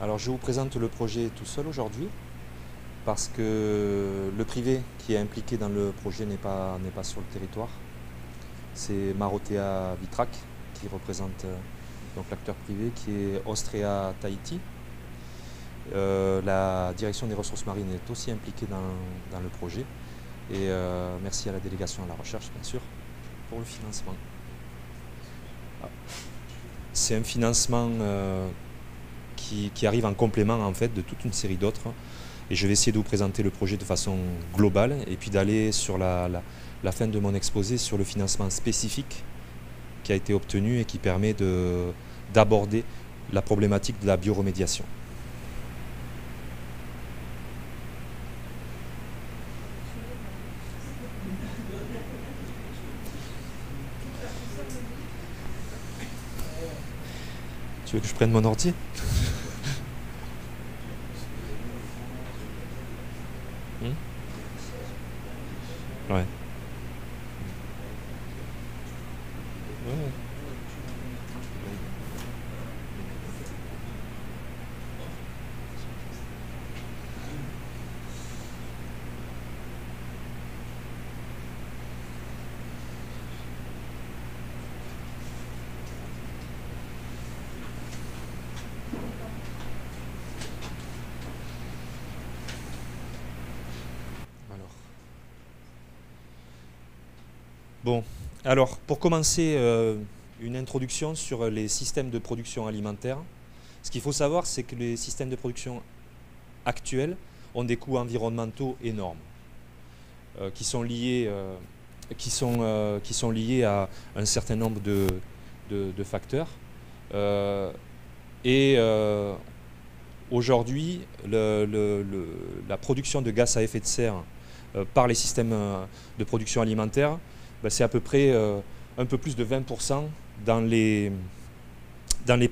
Alors je vous présente le projet tout seul aujourd'hui parce que le privé qui est impliqué dans le projet n'est pas sur le territoire. C'est Marotea Vitrac qui représente donc l'acteur privé qui est Austria Tahiti. La direction des ressources marines est aussi impliquée dans le projet et merci à la délégation à la recherche bien sûr pour le financement. C'est un financement qui arrive en complément en fait de toute une série d'autres et je vais essayer de vous présenter le projet de façon globale et puis d'aller sur la fin de mon exposé sur le financement spécifique qui a été obtenu et qui permet d'aborder la problématique de la bioremédiation. Tu veux que je prenne mon ordi? Ouais. Ouais. Bon, alors pour commencer, une introduction sur les systèmes de production alimentaire. Ce qu'il faut savoir, c'est que les systèmes de production actuels ont des coûts environnementaux énormes, qui sont liés à un certain nombre de facteurs. Aujourd'hui, la production de gaz à effet de serre par les systèmes de production alimentaire, c'est à peu près un peu plus de 20% dans les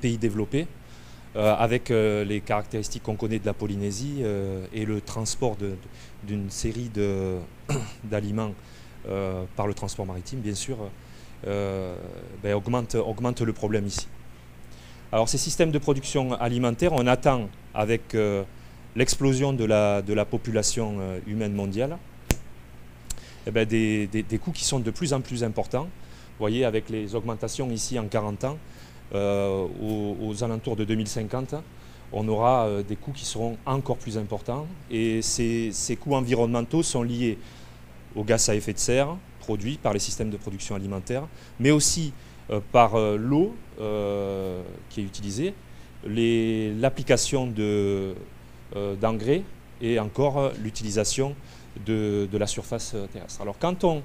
pays développés, avec les caractéristiques qu'on connaît de la Polynésie et le transport d'une série d'aliments par le transport maritime, bien sûr, augmente le problème ici. Alors ces systèmes de production alimentaire, on attend avec l'explosion de la population humaine mondiale, des coûts qui sont de plus en plus importants. Vous voyez, avec les augmentations ici en 40 ans, aux alentours de 2050, on aura des coûts qui seront encore plus importants. Et ces coûts environnementaux sont liés au gaz à effet de serre produit par les systèmes de production alimentaire, mais aussi par l'eau qui est utilisée, l'application d'engrais et encore l'utilisation de la surface terrestre. Alors quand on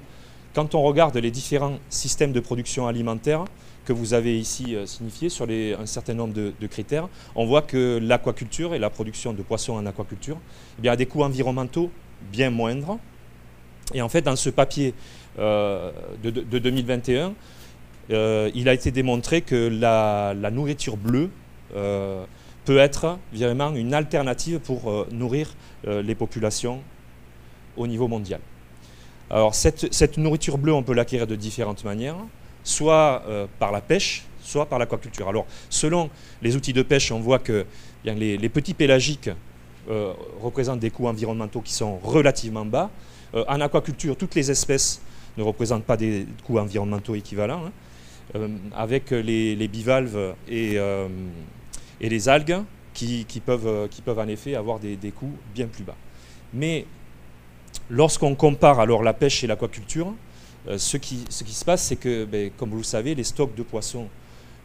regarde les différents systèmes de production alimentaire que vous avez ici signifiés sur un certain nombre de critères, on voit que l'aquaculture et la production de poissons en aquaculture a des coûts environnementaux bien moindres. Et en fait, dans ce papier de 2021, il a été démontré que la nourriture bleue peut être vraiment une alternative pour nourrir les populations au niveau mondial. Alors cette nourriture bleue, on peut l'acquérir de différentes manières, soit par la pêche, soit par l'aquaculture. Alors selon les outils de pêche, on voit que les petits pélagiques représentent des coûts environnementaux qui sont relativement bas. En aquaculture, toutes les espèces ne représentent pas des coûts environnementaux équivalents, avec les bivalves et les algues qui peuvent en effet avoir des coûts bien plus bas. Mais lorsqu'on compare alors la pêche et l'aquaculture, ce qui se passe, c'est que, comme vous le savez, les stocks de poissons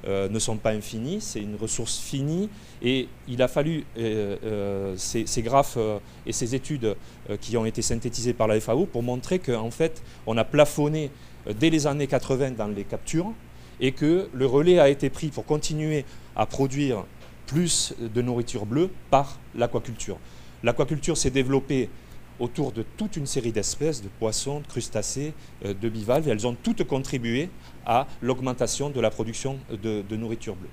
ne sont pas infinis, c'est une ressource finie, et il a fallu ces graphes et ces études qui ont été synthétisées par la FAO pour montrer qu'en fait, on a plafonné dès les années 80 dans les captures, et que le relais a été pris pour continuer à produire plus de nourriture bleue par l'aquaculture. L'aquaculture s'est développée autour de toute une série d'espèces, de poissons, de crustacés, de bivalves, et elles ont toutes contribué à l'augmentation de la production de nourriture bleue.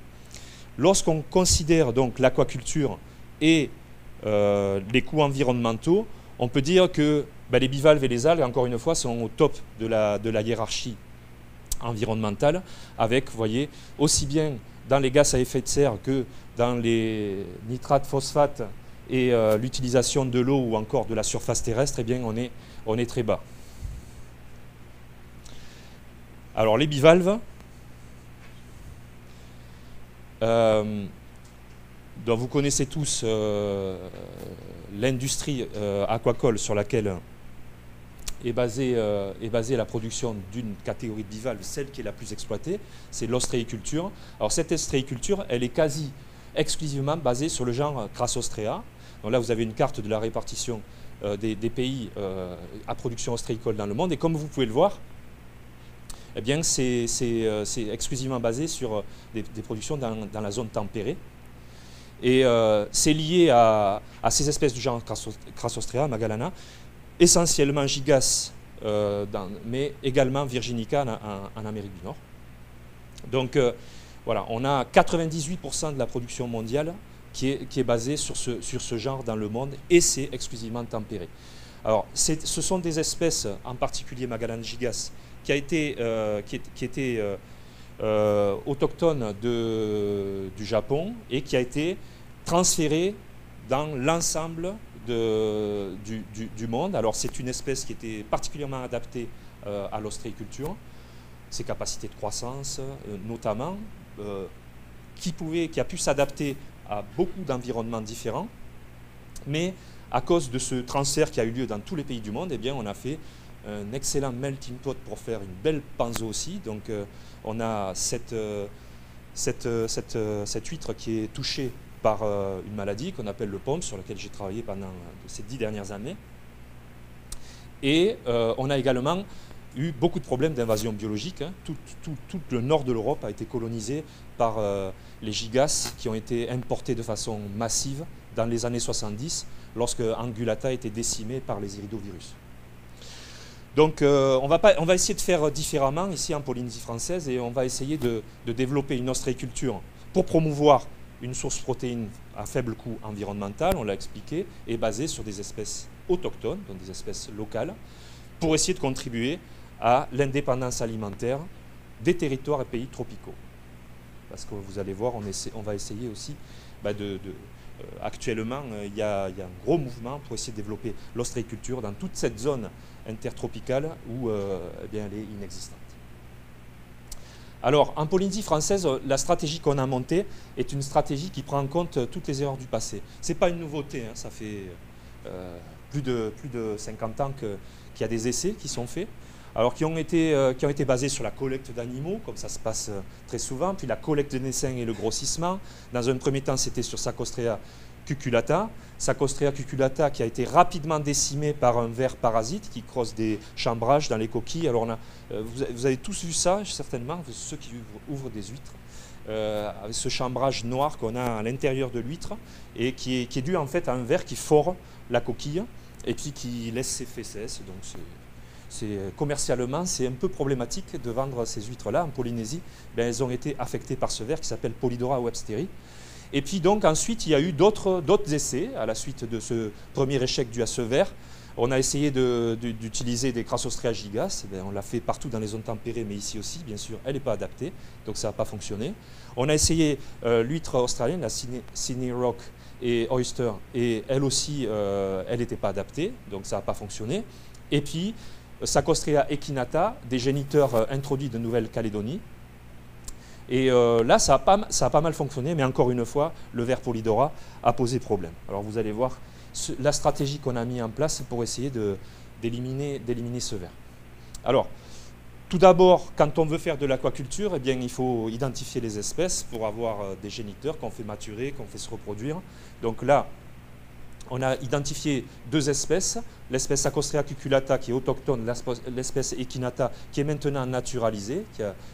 Lorsqu'on considère donc l'aquaculture et les coûts environnementaux, on peut dire que les bivalves et les algues, encore une fois, sont au top de la hiérarchie environnementale, avec, vous voyez, aussi bien dans les gaz à effet de serre que dans les nitrates, phosphates et l'utilisation de l'eau ou encore de la surface terrestre, eh bien on est très bas. Alors les bivalves, dont vous connaissez tous l'industrie aquacole sur laquelle est basée la production d'une catégorie de bivalves, celle qui est la plus exploitée, c'est l'ostréiculture. Alors cette ostréiculture, elle est quasi exclusivement basée sur le genre Crassostrea. Donc là, vous avez une carte de la répartition des pays à production ostréicole dans le monde. Et comme vous pouvez le voir, eh bien, c'est exclusivement basé sur des productions dans la zone tempérée. Et c'est lié à ces espèces du genre Crassostrea, Magallana, essentiellement Gigas, mais également Virginica en Amérique du Nord. Donc voilà, on a 98% de la production mondiale qui est basée sur ce genre dans le monde, et c'est exclusivement tempéré. Alors ce sont des espèces, en particulier Magallana gigas, qui était autochtone du Japon et qui a été transférée dans l'ensemble du monde. Alors c'est une espèce qui était particulièrement adaptée à l'ostréiculture, ses capacités de croissance notamment, qui a pu s'adapter à beaucoup d'environnements différents, mais à cause de ce transfert qui a eu lieu dans tous les pays du monde, eh bien, on a fait un excellent melting pot pour faire une belle panzo aussi. Donc on a cette huître qui est touchée par une maladie qu'on appelle le POMS, sur laquelle j'ai travaillé pendant ces 10 dernières années. Et on a également eu beaucoup de problèmes d'invasion biologique. Hein. Tout le nord de l'Europe a été colonisé par les gigas qui ont été importés de façon massive dans les années 70, lorsque Angulata était décimé par les iridovirus. Donc on va essayer de faire différemment ici en Polynésie française, et on va essayer de développer une ostréiculture pour promouvoir une source protéine à faible coût environnemental, on l'a expliqué, et basée sur des espèces autochtones, donc des espèces locales, pour essayer de contribuer à l'indépendance alimentaire des territoires et pays tropicaux. Parce que vous allez voir, on va essayer aussi actuellement, il y a un gros mouvement pour essayer de développer l'ostréiculture dans toute cette zone intertropicale où eh bien, elle est inexistante. Alors, en Polynésie française, la stratégie qu'on a montée est une stratégie qui prend en compte toutes les erreurs du passé. Ce n'est pas une nouveauté, hein, ça fait plus de 50 ans qu'il y a des essais qui sont faits, alors qui ont été basés sur la collecte d'animaux, comme ça se passe très souvent, puis la collecte de naissins et le grossissement. Dans un premier temps, c'était sur Sarcostrea cuculata. Sarcostrea cuculata qui a été rapidement décimé par un ver parasite qui creuse des chambrages dans les coquilles. Alors vous avez tous vu ça, certainement, ceux qui ouvrent des huîtres, avec ce chambrage noir qu'on a à l'intérieur de l'huître et qui est dû en fait à un ver qui fore la coquille et puis qui laisse ses fesses. Donc commercialement, c'est un peu problématique de vendre ces huîtres-là. En Polynésie, elles ont été affectées par ce ver qui s'appelle Polydora websteri. Et puis donc ensuite, il y a eu d'autres essais à la suite de ce premier échec dû à ce ver. On a essayé d'utiliser des Crassostrea gigas. On l'a fait partout dans les zones tempérées, mais ici aussi, bien sûr, elle n'est pas adaptée, donc ça n'a pas fonctionné. On a essayé l'huître australienne, la Sydney Rock et Oyster, et elle aussi, elle n'était pas adaptée, donc ça n'a pas fonctionné. Et puis, Sarcostrea equinata, des géniteurs introduits de Nouvelle-Calédonie. Et là, ça a pas mal fonctionné, mais encore une fois, le ver Polydora a posé problème. Alors vous allez voir la stratégie qu'on a mis en place pour essayer d'éliminer ce ver. Alors, tout d'abord, quand on veut faire de l'aquaculture, eh bien, il faut identifier les espèces pour avoir des géniteurs qu'on fait maturer, qu'on fait se reproduire. Donc là, on a identifié deux espèces, l'espèce Sarcostrea cuculata qui est autochtone, l'espèce Equinata qui est maintenant naturalisée,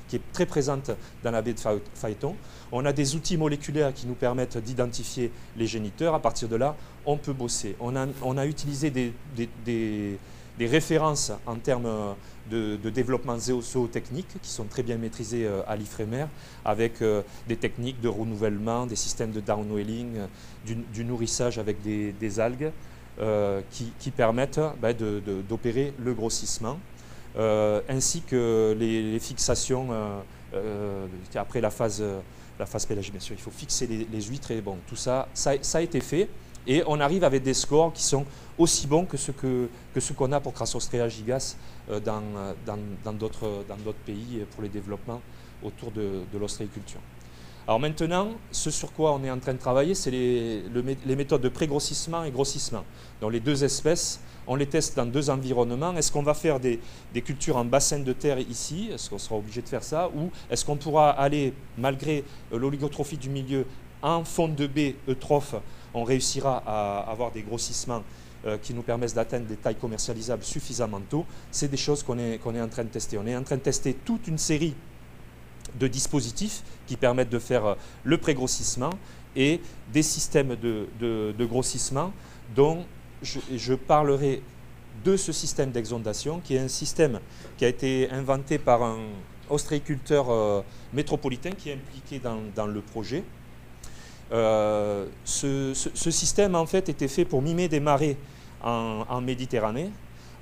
qui est très présente dans la baie de Phaéton. On a des outils moléculaires qui nous permettent d'identifier les géniteurs. À partir de là, on peut bosser. On a utilisé des références en termes de développement zootechnique qui sont très bien maîtrisées à l'IFREMER, avec des techniques de renouvellement, des systèmes de downwelling, du nourrissage avec des algues qui permettent d'opérer le grossissement, ainsi que les fixations après la phase la phase pélagique, bien sûr, il faut fixer les huîtres et bon, tout ça, ça a été fait. Et on arrive avec des scores qui sont aussi bons que ceux qu'on a pour Crassostrea gigas dans d'autres pays pour les développements autour de l'ostréiculture. Alors maintenant, ce sur quoi on est en train de travailler, c'est les méthodes de pré-grossissement et grossissement. Donc les deux espèces, on les teste dans deux environnements. Est-ce qu'on va faire des cultures en bassin de terre ici? Est-ce qu'on sera obligé de faire ça? Ou est-ce qu'on pourra aller, malgré l'oligotrophie du milieu, en fond de baie eutrophe, on réussira à avoir des grossissements qui nous permettent d'atteindre des tailles commercialisables suffisamment tôt? C'est des choses qu'on est en train de tester. On est en train de tester toute une série de dispositifs qui permettent de faire le pré-grossissement et des systèmes de grossissement dont je parlerai de ce système d'exondation qui est un système qui a été inventé par un ostréiculteur métropolitain qui est impliqué dans le projet. Ce système en fait était fait pour mimer des marées en Méditerranée.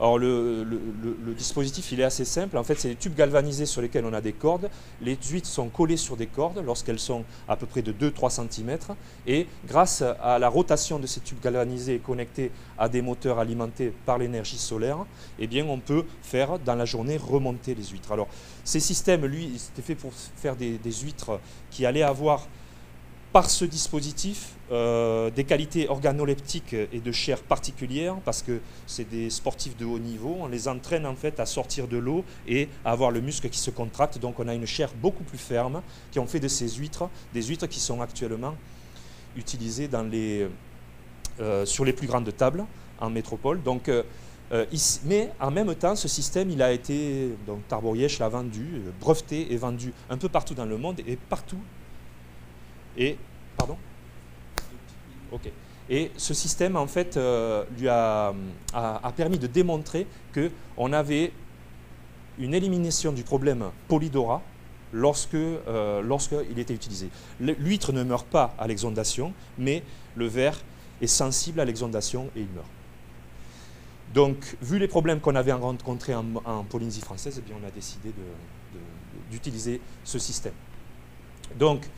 Alors le dispositif il est assez simple, en fait c'est des tubes galvanisés sur lesquels on a des cordes, les huîtres sont collées sur des cordes lorsqu'elles sont à peu près de 2-3 cm et grâce à la rotation de ces tubes galvanisés connectés à des moteurs alimentés par l'énergie solaire, eh bien on peut faire dans la journée remonter les huîtres. Alors ces systèmes, lui, c'était fait pour faire des huîtres qui allaient avoir par ce dispositif des qualités organoleptiques et de chair particulières parce que c'est des sportifs de haut niveau, on les entraîne en fait à sortir de l'eau et à avoir le muscle qui se contracte, donc on a une chair beaucoup plus ferme qui ont fait de ces huîtres, des huîtres qui sont actuellement utilisées sur les plus grandes tables en métropole. Donc, mais en même temps, ce système, il a été, donc Tarborièche l'a vendu, breveté et vendu un peu partout dans le monde et partout. Et, pardon ? Ok. Et ce système, en fait, lui a permis de démontrer qu'on avait une élimination du problème polydora lorsqu'il était utilisé. L'huître ne meurt pas à l'exondation, mais le ver est sensible à l'exondation et il meurt. Donc, vu les problèmes qu'on avait rencontrés en Polynésie française, eh bien, on a décidé d'utiliser ce système. Donc,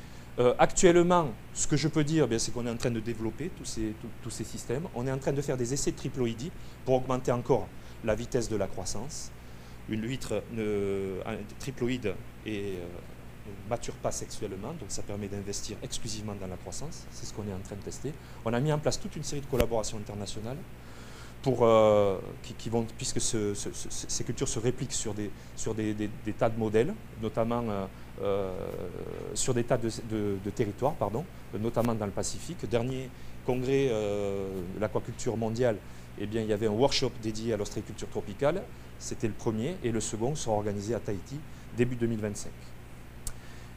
actuellement, ce que je peux dire, c'est qu'on est en train de développer tous ces systèmes. On est en train de faire des essais de triploïdie pour augmenter encore la vitesse de la croissance. Une huître triploïde ne mature pas sexuellement, donc ça permet d'investir exclusivement dans la croissance. C'est ce qu'on est en train de tester. On a mis en place toute une série de collaborations internationales puisque ces cultures se répliquent sur des tas de modèles, notamment sur des tas de territoires, notamment dans le Pacifique. Dernier congrès de l'aquaculture mondiale, eh bien, il y avait un workshop dédié à l'ostréiculture tropicale. C'était le premier et le second sera organisé à Tahiti début 2025.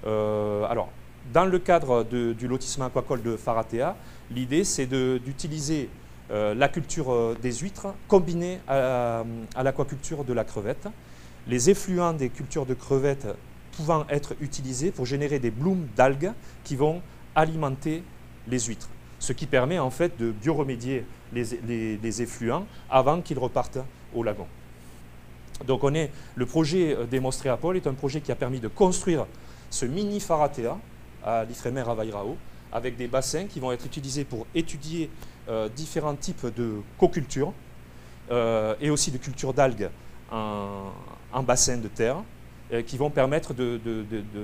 Alors, dans le cadre du lotissement aquacole de Faratea, l'idée c'est d'utiliser la culture des huîtres combinée à l'aquaculture de la crevette. Les effluents des cultures de crevettes pouvant être utilisés pour générer des blooms d'algues qui vont alimenter les huîtres. Ce qui permet en fait de bioremédier les effluents avant qu'ils repartent au lagon. Donc le projet d'Hémostréapol est un projet qui a permis de construire ce mini Faratea à l'Ifremer à Vairao avec des bassins qui vont être utilisés pour étudier différents types de cocultures et aussi de cultures d'algues en bassin de terre qui vont permettre de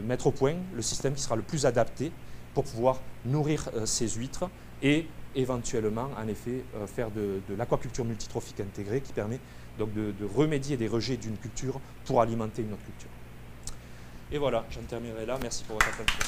mettre au point le système qui sera le plus adapté pour pouvoir nourrir ces huîtres et éventuellement en effet faire de l'aquaculture multitrophique intégrée qui permet donc de remédier des rejets d'une culture pour alimenter une autre culture. Et voilà, j'en terminerai là. Merci pour votre attention.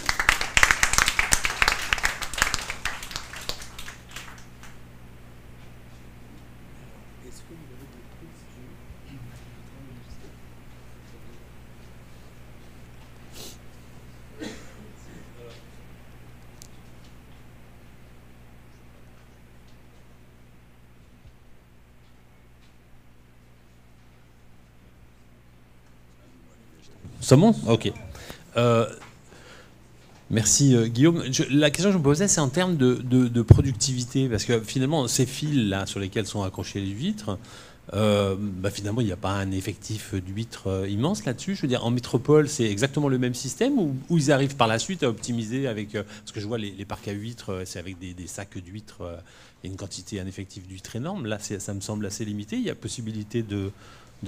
C'est bon ? Ok. Merci Guillaume. La question que je me posais, c'est en termes de productivité, parce que finalement, ces fils là sur lesquels sont accrochées les huîtres, Finalement, il n'y a pas un effectif d'huîtres immense là-dessus. Je veux dire, en métropole, c'est exactement le même système ou ils arrivent par la suite à optimiser avec... parce que je vois les parcs à huîtres, c'est avec des sacs d'huîtres et une quantité, un effectif d'huîtres énorme. Là, ça me semble assez limité. Il y a possibilité de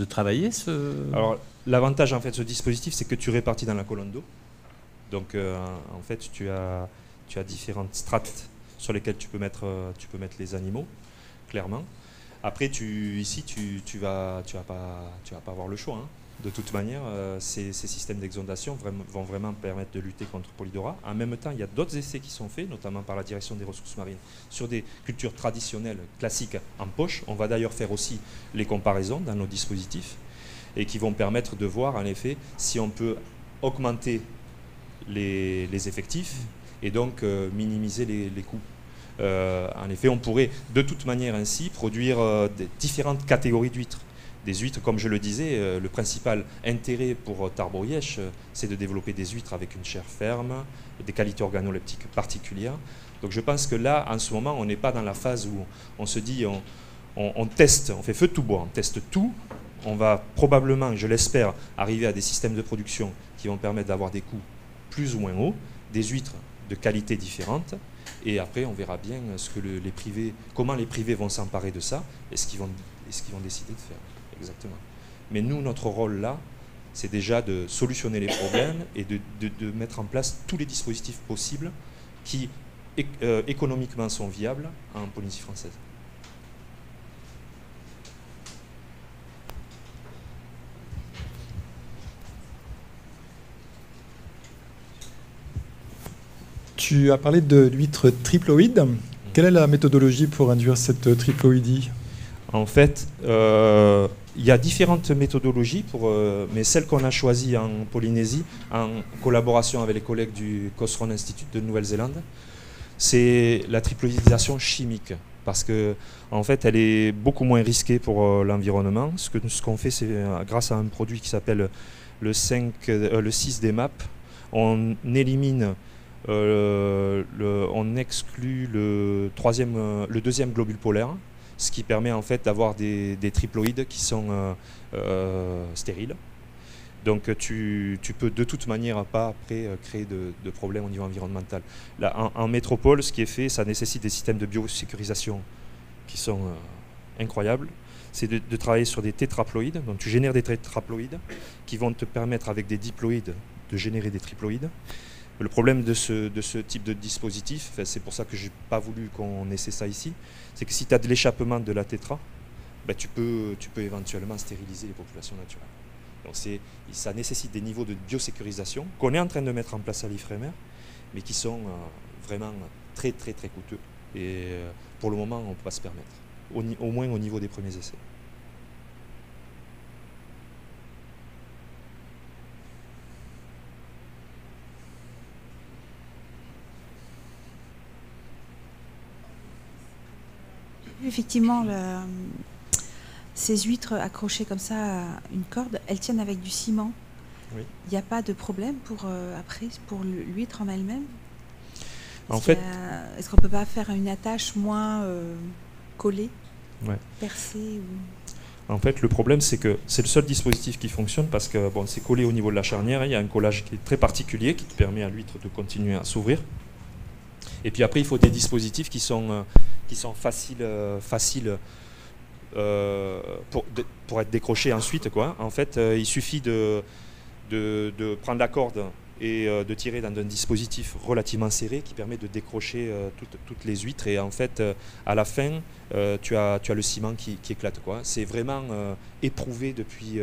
travailler ce... Alors, l'avantage en fait de ce dispositif, c'est que tu répartis dans la colonne d'eau. Donc, en fait, tu as différentes strates sur lesquelles tu peux mettre les animaux, clairement. Après, ici, tu vas pas avoir le choix, hein. De toute manière, ces systèmes d'exondation vont vraiment permettre de lutter contre Polydora. En même temps, il y a d'autres essais qui sont faits, notamment par la direction des ressources marines, sur des cultures traditionnelles, classiques, en poche. On va d'ailleurs faire aussi les comparaisons dans nos dispositifs et qui vont permettre de voir, en effet, si on peut augmenter les effectifs et donc minimiser les coûts. En effet, on pourrait de toute manière ainsi produire différentes catégories d'huîtres. Des huîtres, comme je le disais, le principal intérêt pour Tarbes-Rièche, c'est de développer des huîtres avec une chair ferme, des qualités organoleptiques particulières. Donc je pense que là, en ce moment, on n'est pas dans la phase où on se dit, on teste, on fait feu de tout bois, on teste tout. On va probablement, je l'espère, arriver à des systèmes de production qui vont permettre d'avoir des coûts plus ou moins hauts, des huîtres de qualité différentes. Et après, on verra bien comment les privés vont s'emparer de ça et ce qu'ils vont décider de faire. Exactement. Mais nous, notre rôle là, c'est déjà de solutionner les problèmes et de mettre en place tous les dispositifs possibles qui économiquement sont viables en Polynésie française. Tu as parlé de l'huître triploïde. Quelle est la méthodologie pour induire cette triploïdie? En fait, il y a différentes méthodologies, mais celle qu'on a choisie en Polynésie, en collaboration avec les collègues du Cochrane Institute de Nouvelle-Zélande, c'est la triploïdisation chimique. Parce que, en fait, elle est beaucoup moins risquée pour l'environnement. Ce qu'on fait, c'est grâce à un produit qui s'appelle le 6-DMAP, on élimine... on exclut le deuxième globule polaire, ce qui permet en fait d'avoir des triploïdes qui sont stériles. Donc tu peux de toute manière pas après créer de problèmes au niveau environnemental. Là, en métropole, ce qui est fait, ça nécessite des systèmes de biosécurisation qui sont incroyables. C'est de travailler sur des tétraploïdes. Donc tu génères des tétraploïdes qui vont te permettre avec des diploïdes de générer des triploïdes. Le problème de ce type de dispositif, c'est pour ça que je n'ai pas voulu qu'on essaie ça ici, c'est que si tu as de l'échappement de la tétra, tu peux éventuellement stériliser les populations naturelles. Donc ça nécessite des niveaux de biosécurisation qu'on est en train de mettre en place à l'IFREMER, mais qui sont vraiment très très très coûteux. Et pour le moment, on ne peut pas se permettre, au moins au niveau des premiers essais. Effectivement, ces huîtres accrochées comme ça à une corde, elles tiennent avec du ciment. Oui. Il n'y a pas de problème pour l'huître en elle-même? En fait, est-ce qu'on ne peut pas faire une attache moins collée, percée En fait, le problème, c'est que c'est le seul dispositif qui fonctionne parce que c'est collé au niveau de la charnière. Il y a un collage qui est très particulier qui permet à l'huître de continuer à s'ouvrir. Et puis après, il faut des dispositifs qui sont faciles pour être décrochés ensuite, quoi. En fait, il suffit de prendre la corde et de tirer dans un dispositif relativement serré qui permet de décrocher toutes les huîtres. Et en fait, à la fin, tu as le ciment qui éclate, quoi. C'est vraiment éprouvé depuis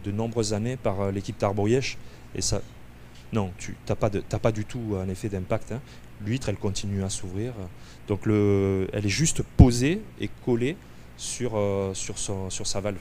de nombreuses années par l'équipe Tarbes-Rièche. Et ça, non, tu n'as pas du tout un effet d'impact, hein. L'huître, elle continue à s'ouvrir. Donc elle est juste posée et collée sur sa valve.